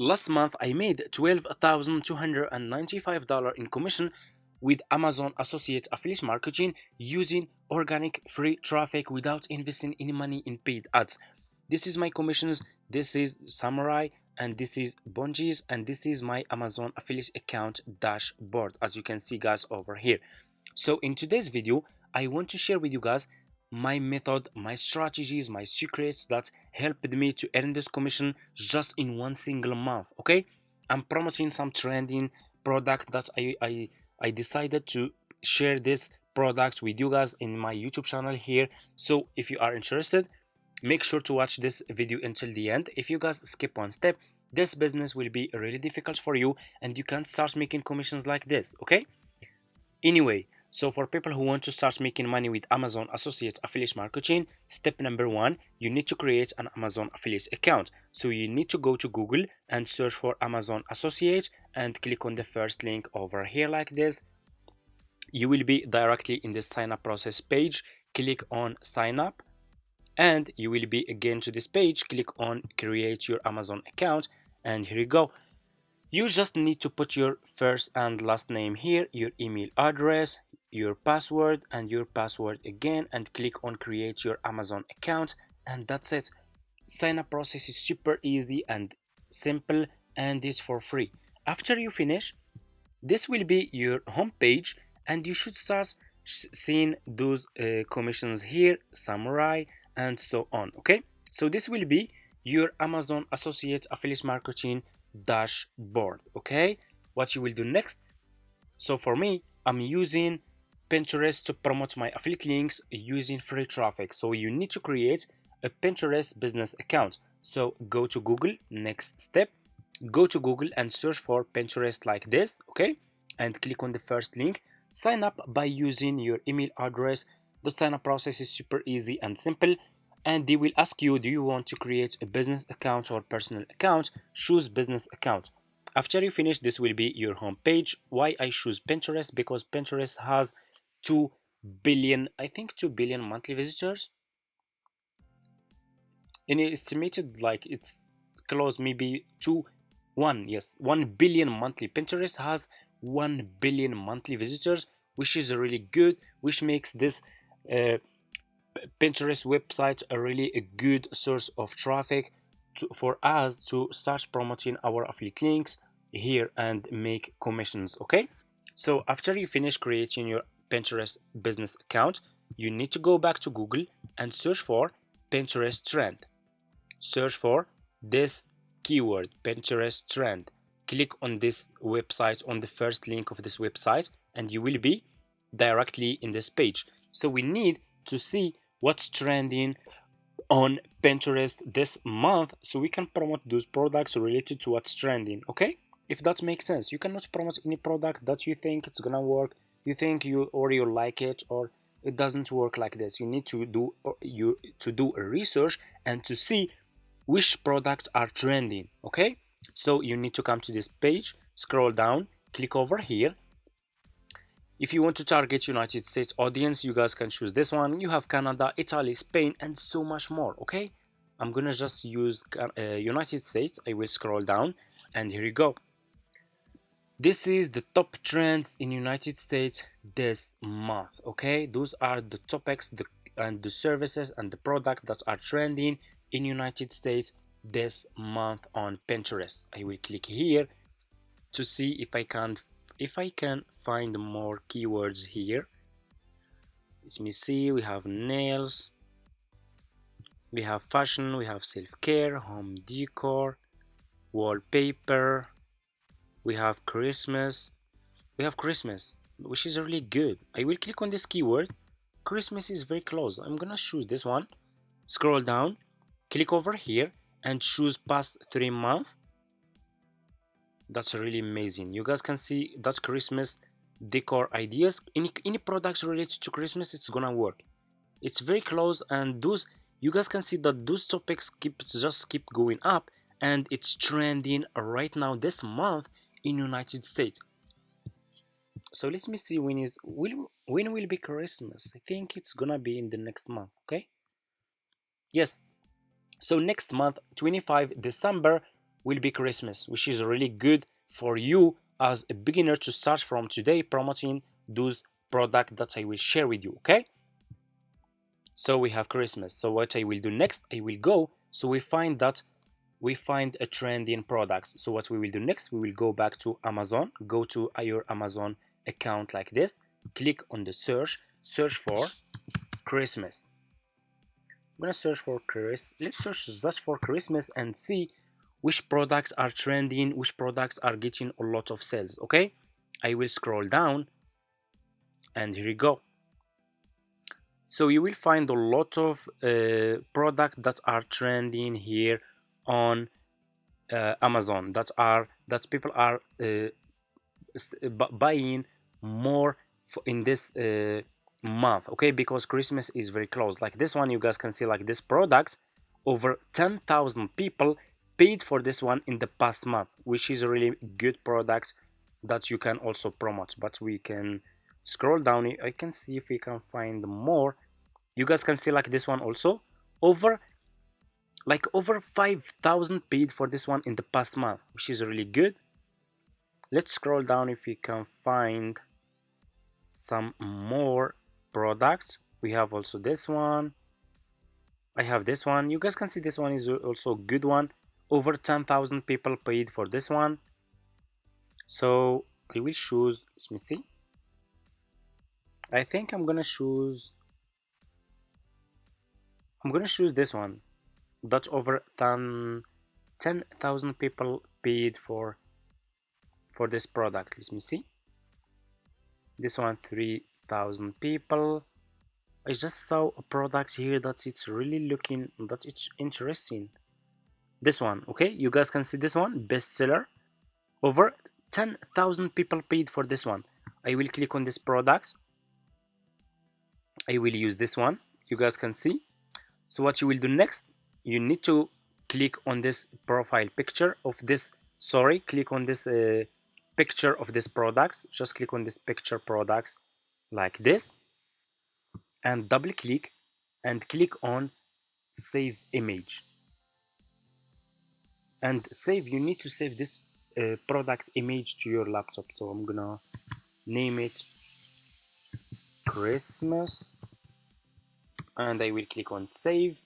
Last month I made $12,295 in commission with Amazon Associate Affiliate Marketing using organic free traffic without investing any money in paid ads. This is my commissions, this is Samurai, and this is Bungees, and this is my Amazon affiliate account dashboard, as you can see guys over here. So in today's video, I want to share with you guys my method, my strategies, my secrets that helped me to earn this commission just in one single month. Okay, I'm promoting some trending product that I decided to share this product with you guys in my YouTube channel here. So if you are interested, make sure to watch this video until the end. If you guys skip one step, this business will be really difficult for you and you can't start making commissions like this. Okay, anyway, so for people who want to start making money with Amazon Associate Affiliate Marketing, step number one, you need to create an Amazon Affiliate account. So you need to go to Google and search for Amazon Associate and click on the first link over here like this. You will be directly in the sign up process page. Click on sign up and you will be again to this page. Click on create your Amazon account and here you go. You just need to put your first and last name here, your email address, your password and your password again, and click on create your Amazon account, and that's it. Sign up process is super easy and simple and it's for free. After you finish, this will be your home page and you should start seeing those commissions here, Samurai and so on. Okay, so this will be your Amazon Associate Affiliate Marketing dashboard. Okay, what you will do next, so for me, I'm using Pinterest to promote my affiliate links using free traffic. So you need to create a Pinterest business account. So go to Google, next step, go to Google and search for Pinterest like this, okay? And click on the first link. Sign up by using your email address. The sign up process is super easy and simple. And they will ask you, do you want to create a business account or personal account? Choose business account. After you finish, this will be your home page. Why I choose Pinterest? Because Pinterest has 2 billion, I think 2 billion monthly visitors, and it's estimated like it's close maybe to 1 billion monthly. Pinterest has 1 billion monthly visitors, which is really good, which makes this uh, Pinterest website a really a good source of traffic for us to start promoting our affiliate links here and make commissions. Okay, so after you finish creating your Pinterest business account, you need to go back to Google and search for Pinterest trend. Search for this keyword, Pinterest trend. Click on this website, on the first link of this website, and you will be directly in this page. So we need to see what's trending on Pinterest this month so we can promote those products related to what's trending. Okay, if that makes sense. You cannot promote any product that you think it's gonna work, you think you like it, or it doesn't work like this. You need to do a research and to see which products are trending. Okay, so you need to come to this page, scroll down, click over here. If you want to target United States audience, you guys can choose this one. You have Canada, Italy, Spain, and so much more. Okay, I'm gonna just use United States. I will scroll down and here you go. This is the top trends in United States this month. Okay, those are the topics and the services and the product that are trending in United States this month on Pinterest. I will click here to see if I can find more keywords here. Let me see. We have nails, we have fashion, we have self-care, home decor, wallpaper, we have Christmas, which is really good. I will click on this keyword. Christmas is very close. I'm gonna choose this one. Scroll down, click over here and choose past 3 months. That's really amazing. You guys can see that Christmas decor ideas. Any products related to Christmas, it's gonna work. It's very close, and those, you guys can see that those topics just keep going up, and it's trending right now this month in United States. So let me see when will be Christmas. I think it's gonna be in the next month. Okay, yes, so next month, 25 December, will be Christmas, which is really good for you as a beginner to start from today promoting those products that I will share with you. Okay, so we have Christmas. So what I will do next, I will go, so we find a trending product. So what we will do next, we will go back to Amazon, go to your Amazon account like this, click on the search for Christmas. I'm gonna search for let's search just for Christmas and see which products are trending, which products are getting a lot of sales. Okay, I will scroll down and here you go. So you will find a lot of products that are trending here on Amazon, that people are buying more in this month. Okay, because Christmas is very close. Like this one, you guys can see, like this product, over 10,000 people paid for this one in the past month, which is a really good product that you can also promote. But we can scroll down, I can see if we can find more. You guys can see like this one also, over 5,000 paid for this one in the past month, which is really good. Let's scroll down if we can find some more products. We have also this one. I have this one. You guys can see this one is also a good one. Over 10,000 people paid for this one. So I will choose, let me see. I think I'm gonna choose this one. That over 10,000 people paid for this product. Let me see. This one 3,000 people. I just saw a product here that it's really looking, that it's interesting. This one, okay, you guys can see this one, bestseller. Over 10,000 people paid for this one. I will click on this product. I will use this one. You guys can see. So what you will do next, you need to click on this profile picture of this, sorry, click on this picture of this product. Just click on this picture products like this and double click and click on save image and save. You need to save this product image to your laptop. So I'm gonna name it Christmas and I will click on save.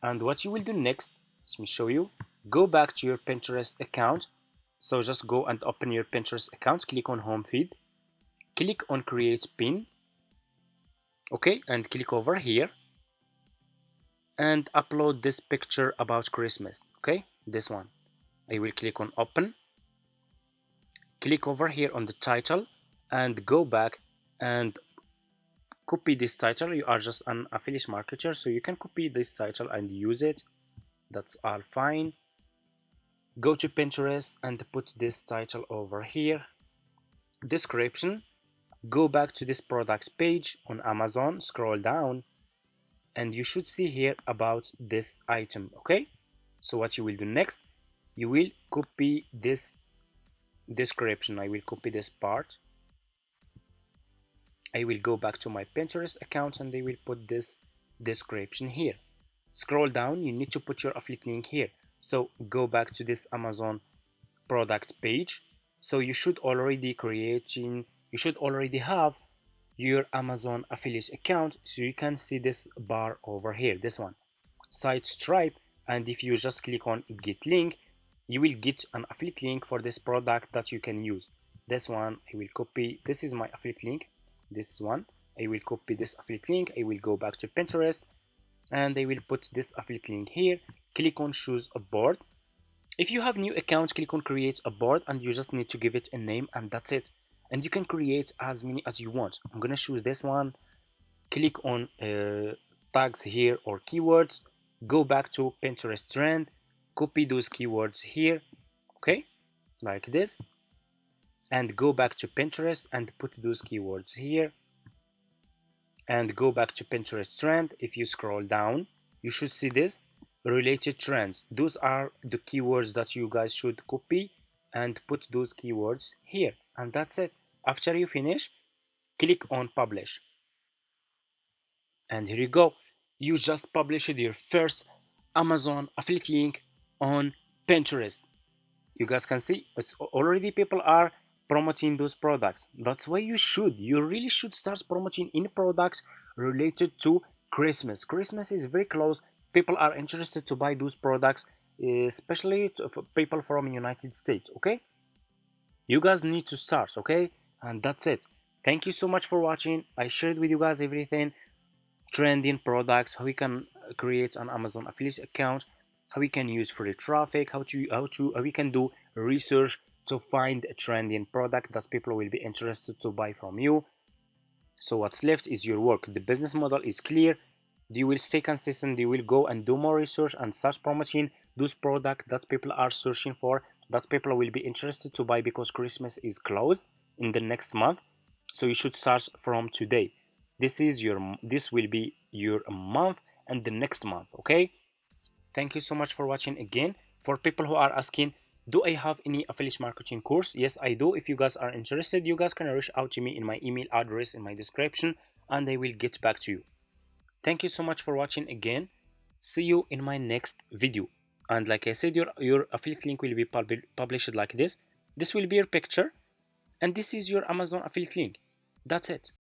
And what you will do next, let me show you. Go back to your Pinterest account. So just go and open your Pinterest account, click on home feed, click on create pin, okay, and click over here and upload this picture about Christmas. Okay, this one. I will click on open, click over here on the title and go back and copy this title. You are just an affiliate marketer, so you can copy this title and use it. That's all fine. Go to Pinterest and put this title over here. Description. Go back to this products page on Amazon, scroll down and you should see here about this item. Okay, so what you will do next, you will copy this description. I will copy this part. I will go back to my Pinterest account and I will put this description here. Scroll down, you need to put your affiliate link here. So go back to this Amazon product page. So you should already have your Amazon affiliate account. So you can see this bar over here, this one, site Stripe. And if you just click on get link, you will get an affiliate link for this product that you can use. This one I will copy. This is my affiliate link. This one I will copy this affiliate link. I will go back to Pinterest and I will put this affiliate link here. Click on choose a board. If you have new account, click on create a board and you just need to give it a name and that's it. And you can create as many as you want. I'm gonna choose this one. Click on tags here or keywords. Go back to Pinterest trend. Copy those keywords here. Okay, like this. And go back to Pinterest and put those keywords here. And go back to Pinterest trend. If you scroll down, you should see this related trends. Those are the keywords that you guys should copy and put those keywords here. And that's it. After you finish, click on publish. And here you go. You just published your first Amazon affiliate link on Pinterest. You guys can see it's already people are promoting those products. That's why you really should start promoting any products related to Christmas. Christmas is very close. People are interested to buy those products, especially for people from United States. Okay, you guys need to start. Okay, and that's it. Thank you so much for watching. I shared with you guys everything: trending products, how we can create an Amazon affiliate account, how we can use free traffic, how we can do research to find a trending product that people will be interested to buy from you. So what's left is your work. The business model is clear. You will stay consistent. You will go and do more research and start promoting those products that people are searching for, that people will be interested to buy, because Christmas is close in the next month. So you should start from today. This will be your month and the next month. Okay, thank you so much for watching again. For people who are asking, do I have any affiliate marketing course? Yes, I do. If you guys are interested, you guys can reach out to me in my email address in my description, and I will get back to you. Thank you so much for watching again. See you in my next video. And like I said, your affiliate link will be published like this. This will be your picture, and this is your Amazon affiliate link. That's it.